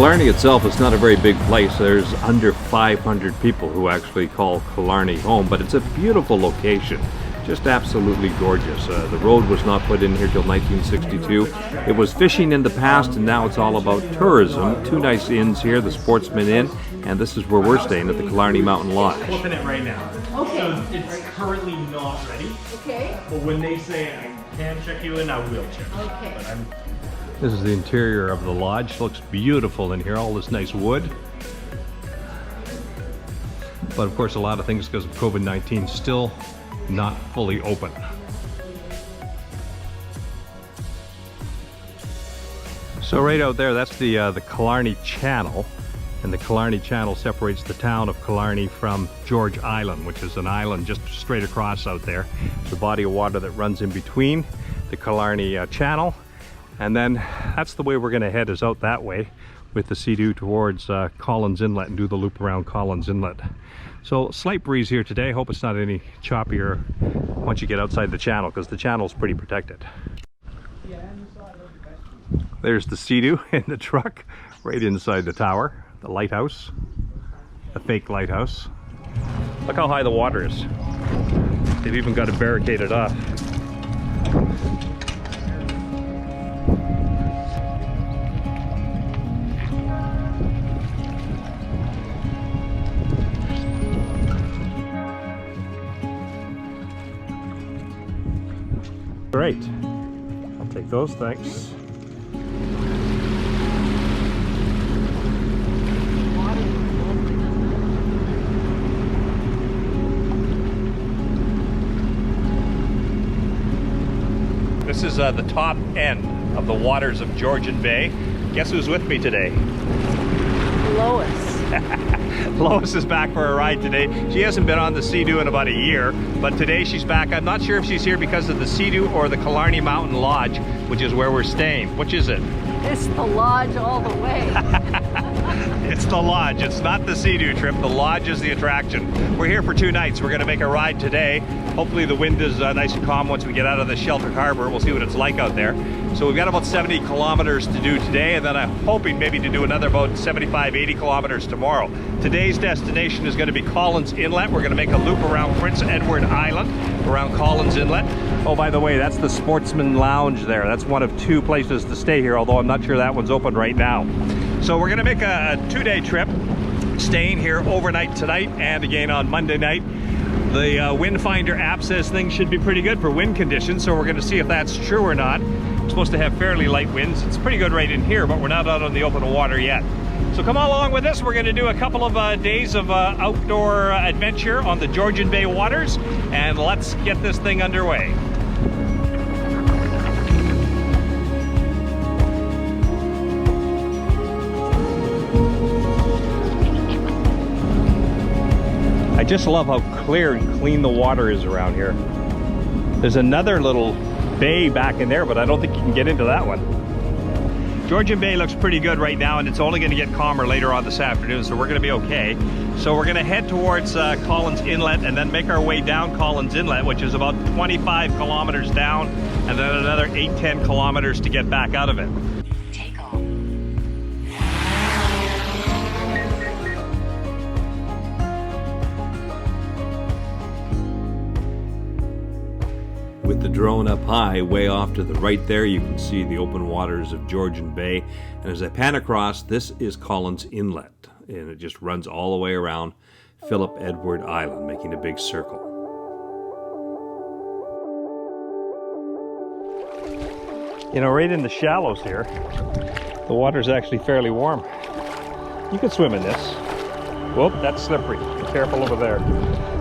Killarney itself is not a very big place. There's under 500 people who actually call Killarney home, but it's a beautiful location. Just absolutely gorgeous. The road was not put in here till 1962. It was fishing in the past, and now it's all about tourism. Two nice inns here, the Sportsman Inn, and this is where we're staying at the Killarney Mountain Lodge. I'm flipping it right now. Okay. So it's currently not ready. Okay. But when they say I can check you in, I will check you in. Okay. But I'm This is the interior of the lodge. Looks beautiful in here, all this nice wood. But of course, a lot of things because of COVID-19 still not fully open. So right out there, that's the Killarney Channel, and the Killarney Channel separates the town of Killarney from George Island, which is an island just straight across out there. It's a body of water that runs in between the Killarney Channel, and then that's the way we're going to head, is out that way with the SeaDoo towards Collins Inlet and do the loop around Collins Inlet. So slight breeze here today. Hope it's not any choppier once you get outside the channel, because the channel's pretty protected. There's the SeaDoo in the truck right inside the tower, the lighthouse, the fake lighthouse. Look how high the water is. They've even got it barricaded off. Great. I'll take those, thanks. This is the top end of the waters of Georgian Bay. Guess who's with me today? Lois. Lois is back for a ride today. She hasn't been on the SeaDoo in about a year, but today she's back. I'm not sure if she's here because of the SeaDoo or the Killarney Mountain Lodge, which is where we're staying. Which is it? It's the lodge all the way. It's the lodge. It's not the SeaDoo trip. The lodge is the attraction. We're here for 2 nights. We're going to make a ride today. Hopefully the wind is nice and calm once we get out of the sheltered harbor. We'll see what it's like out there. So we've got about 70 kilometers to do today, and then I'm hoping maybe to do another about 75, 80 kilometers tomorrow. Today's destination is going to be Collins Inlet. We're going to make a loop around Prince Edward Island, around Collins Inlet. Oh, by the way, that's the Sportsman Lounge there. That's one of 2 places to stay here, although I'm not sure that one's open right now. So we're going to make a 2-day trip, staying here overnight tonight and again on Monday night. The wind finder app says things should be pretty good for wind conditions, so we're going to see if that's true or not. We're supposed to have fairly light winds. It's pretty good right in here, but we're not out on the open water yet. So come along with us. We're going to do a couple of days of outdoor adventure on the Georgian Bay waters, and let's get this thing underway. I just love how clear and clean the water is around here. There's another little bay back in there, but I don't think you can get into that one. Georgian Bay looks pretty good right now, and it's only going to get calmer later on this afternoon, so we're going to be okay. So we're going to head towards Collins Inlet and then make our way down Collins Inlet, which is about 25 kilometers down, and then another 8-10 kilometers to get back out of it. With the drone up high, way off to the right there, you can see the open waters of Georgian Bay. And as I pan across, this is Collins Inlet. And it just runs all the way around Philip Edward Island, making a big circle. You know, right in the shallows here, the water's actually fairly warm. You could swim in this. Whoop, that's slippery. Be careful over there.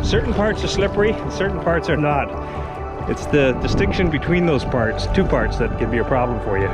Certain parts are slippery and certain parts are not. It's the distinction between those parts, 2 parts, that can be a problem for you.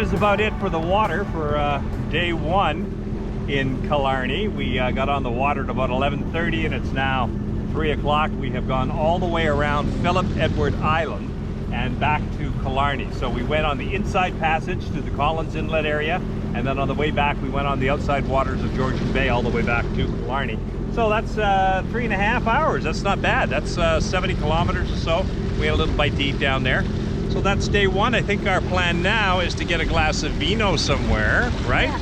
is about it for the water for day one in Killarney. We got on the water at about 11:30 and it's now 3 o'clock. We have gone all the way around Philip Edward Island and back to Killarney. So we went on the inside passage to the Collins Inlet area, and then on the way back we went on the outside waters of Georgian Bay all the way back to Killarney. So that's 3.5 hours. That's not bad. That's 70 kilometers or so. We had a little bite to eat down there. So that's day one. I think our plan now is to get a glass of vino somewhere, right? Yes.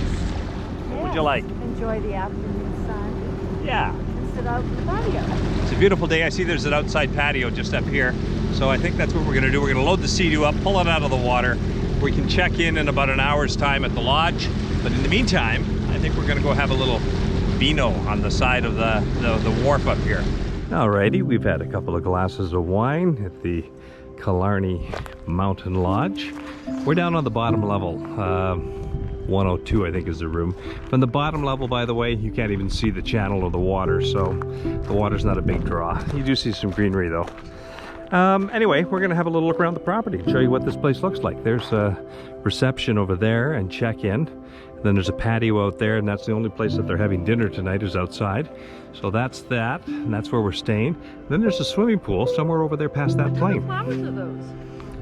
What would you like? Enjoy the afternoon sun. Yeah. And sit out in the patio. It's a beautiful day. I see there's an outside patio just up here. So I think that's what we're going to do. We're going to load the SeaDoo up, pull it out of the water. We can check in about an hour's time at the lodge. But in the meantime, I think we're going to go have a little vino on the side of the wharf up here. Alrighty, we've had a couple of glasses of wine at the Killarney Mountain Lodge. We're down on the bottom level. 102 I think is the room. From the bottom level, by the way, you can't even see the channel or the water, so the water's not a big draw. You do see some greenery though. Anyway, we're gonna have a little look around the property and show you what this place looks like. There's a reception over there and check-in. Then there's a patio out there, and that's the only place that they're having dinner tonight is outside. So that's that, and that's where we're staying. Then there's a swimming pool somewhere over there past that plane. What flowers are those?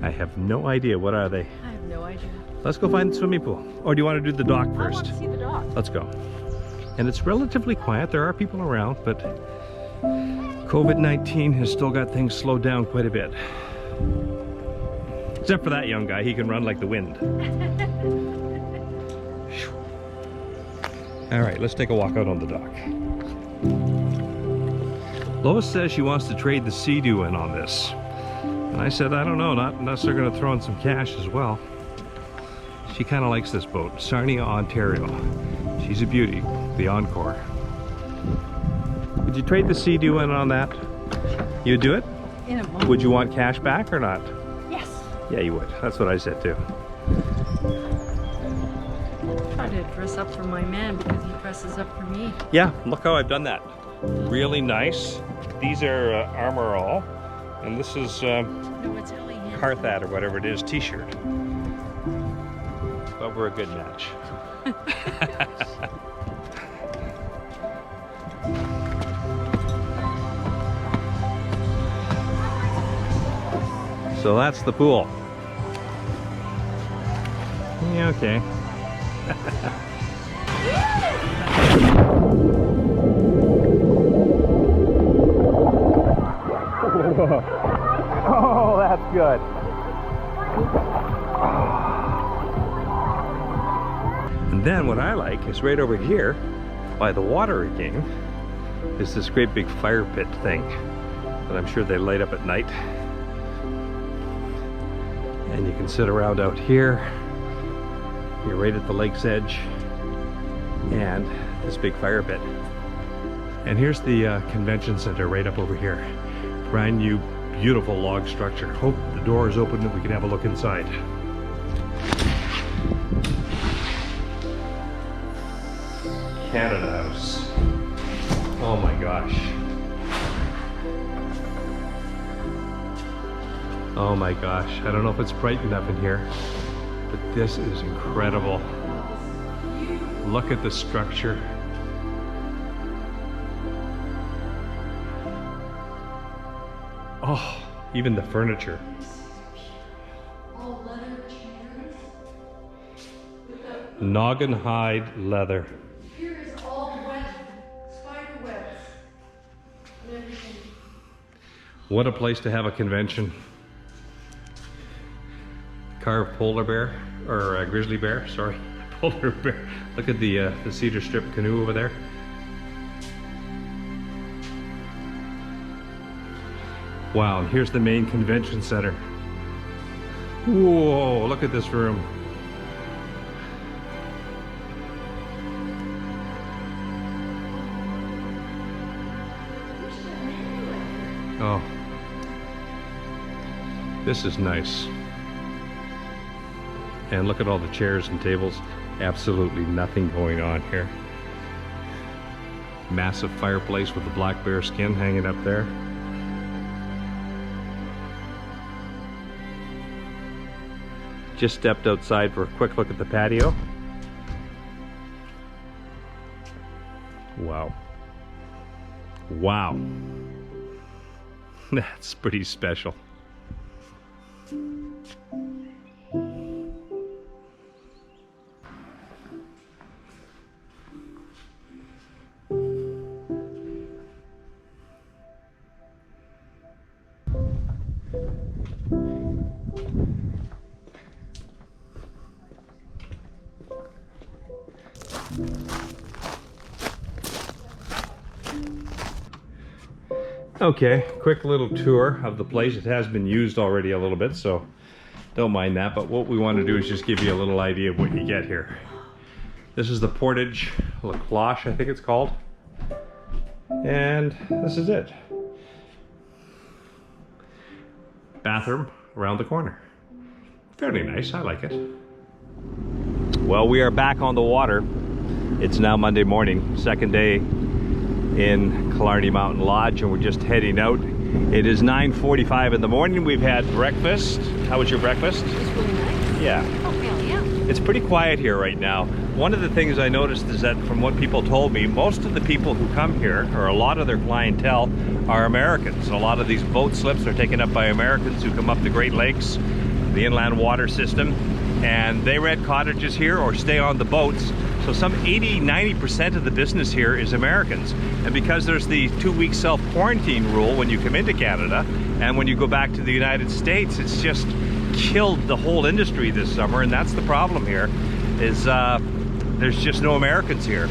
I have no idea. What are they? I have no idea. Let's go find the swimming pool. Or do you want to do the dock I first? want to see the dock. Let's go. And it's relatively quiet. There are people around, but COVID-19 has still got things slowed down quite a bit. Except for that young guy. He can run like the wind. All right, let's take a walk out on the dock. Lois says she wants to trade the SeaDoo in on this. And I said, I don't know, not unless they're gonna throw in some cash as well. She kind of likes this boat, Killarney Ontario. She's a beauty, the Encore. Would you trade the SeaDoo in on that? You'd do it? In a moment. Would you want cash back or not? Yes. Yeah, you would. That's what I said too. Try to dress up for my man because he dresses up for me. Yeah, look how I've done that. Really nice. These are Armor All, and this is No, it's Ellie Hansen. Carthat or whatever it is t-shirt. But we're a good match. So that's the pool. Yeah, okay. Oh, that's good. And then what I like is right over here by the water again is this great big fire pit thing that I'm sure they light up at night. And you can sit around out here. You're right at the lake's edge and this big fire pit. And here's the convention center right up over here. Brand new, beautiful log structure. Hope the door is open and we can have a look inside. Canada House. Oh my gosh. Oh my gosh. I don't know if it's bright enough in here, but this is incredible. Look at the structure. Oh, even the furniture. All leather chairs. Noggin hide leather. Here is all web, spider webs, and everything. What a place to have a convention. Carved polar bear, or grizzly bear, sorry. Polar bear. Look at the cedar strip canoe over there. Wow, and here's the main convention center. Whoa, look at this room. Oh, this is nice. And look at all the chairs and tables. Absolutely nothing going on here. Massive fireplace with the black bear skin hanging up there. Just stepped outside for a quick look at the patio. Wow. Wow. That's pretty special. Okay, quick little tour of the place. It has been used already a little bit, so don't mind that. But what we want to do is just give you a little idea of what you get here. This is the Portage La Cloche, I think it's called. And this is it. Bathroom around the corner. Fairly nice, I like it. Well, we are back on the water. It's now Monday morning, second day in Killarney Mountain Lodge, and we're just heading out. It is 9:45 in the morning. We've had breakfast. How was your breakfast? It's really nice. Yeah. Oatmeal, yeah. It's pretty quiet here right now. One of the things I noticed is that from what people told me, most of the people who come here, or a lot of their clientele, are Americans. A lot of these boat slips are taken up by Americans who come up the Great Lakes, the inland water system, and they rent cottages here or stay on the boats. So some 80–90% of the business here is Americans. And because there's the 2-week self-quarantine rule when you come into Canada, and when you go back to the United States, it's just killed the whole industry this summer. And that's the problem here, is there's just no Americans here.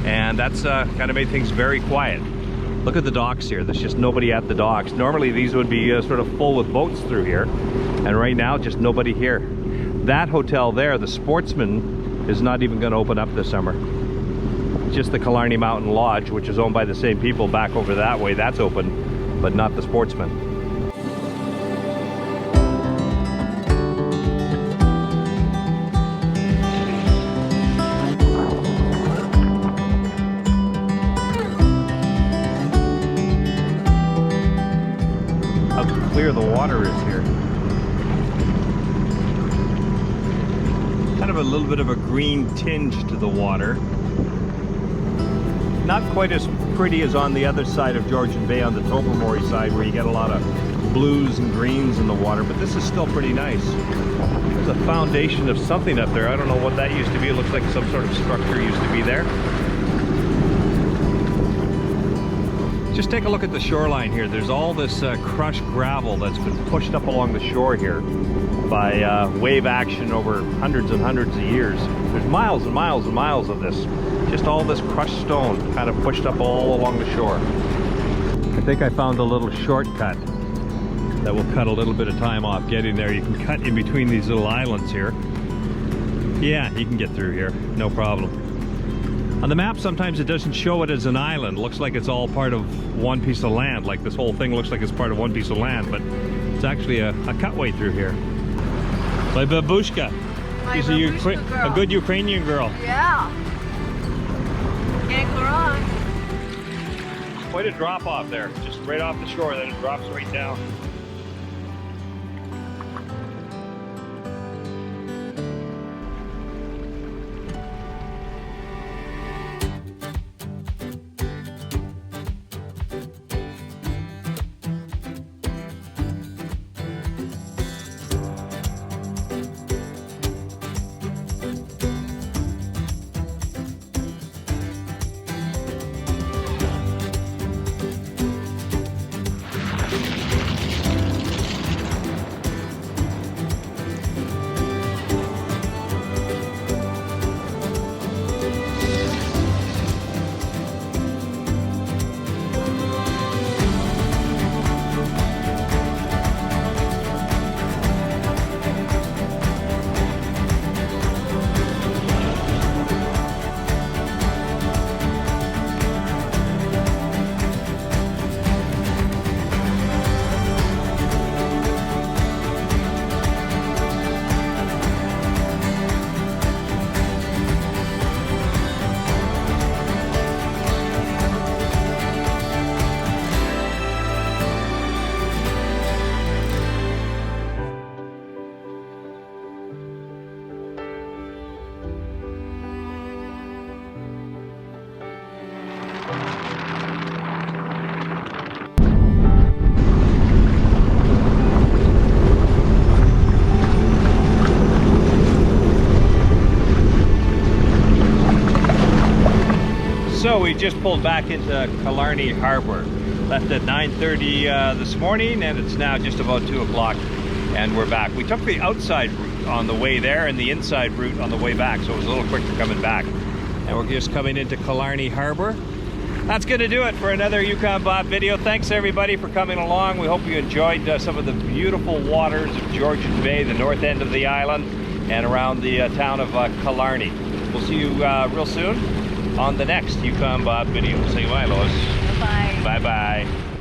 And that's kind of made things very quiet. Look at the docks here. There's just nobody at the docks. Normally these would be sort of full with boats through here. And right now, just nobody here. That hotel there, the Sportsman, is not even going to open up this summer. Just the Killarney Mountain Lodge, which is owned by the same people back over that way, that's open, but not the Sportsman. How clear the water is here. Kind of a little bit of a green tinge to the water. Not quite as pretty as on the other side of Georgian Bay, on the Tobermory side, where you get a lot of blues and greens in the water, but this is still pretty nice. There's a foundation of something up there. I don't know what that used to be. It looks like some sort of structure used to be there. Just take a look at the shoreline here. There's all this crushed gravel that's been pushed up along the shore here by wave action over hundreds and hundreds of years. There's miles and miles and miles of this. Just all this crushed stone kind of pushed up all along the shore. I think I found a little shortcut that will cut a little bit of time off getting there. You can cut in between these little islands here. Yeah, you can get through here, no problem. On the map, sometimes it doesn't show it as an island. It looks like it's all part of one piece of land, like this whole thing looks like it's part of one piece of land, but it's actually a cutway through here. By Babushka. She's a good Ukrainian girl. Yeah. Can't go wrong. Quite a drop off there, just right off the shore, then it drops right down. So we just pulled back into Killarney Harbor. Left at 9:30 this morning, and it's now just about 2 o'clock, and we're back. We took the outside route on the way there and the inside route on the way back, so it was a little quicker coming back. And we're just coming into Killarney Harbor. That's going to do it for another Yukon Bob video. Thanks everybody for coming along. We hope you enjoyed some of the beautiful waters of Georgian Bay, the north end of the island, and around the town of Killarney. We'll see you real soon on the next Yukon Bob video. Say bye, Lois. Bye. Bye-bye.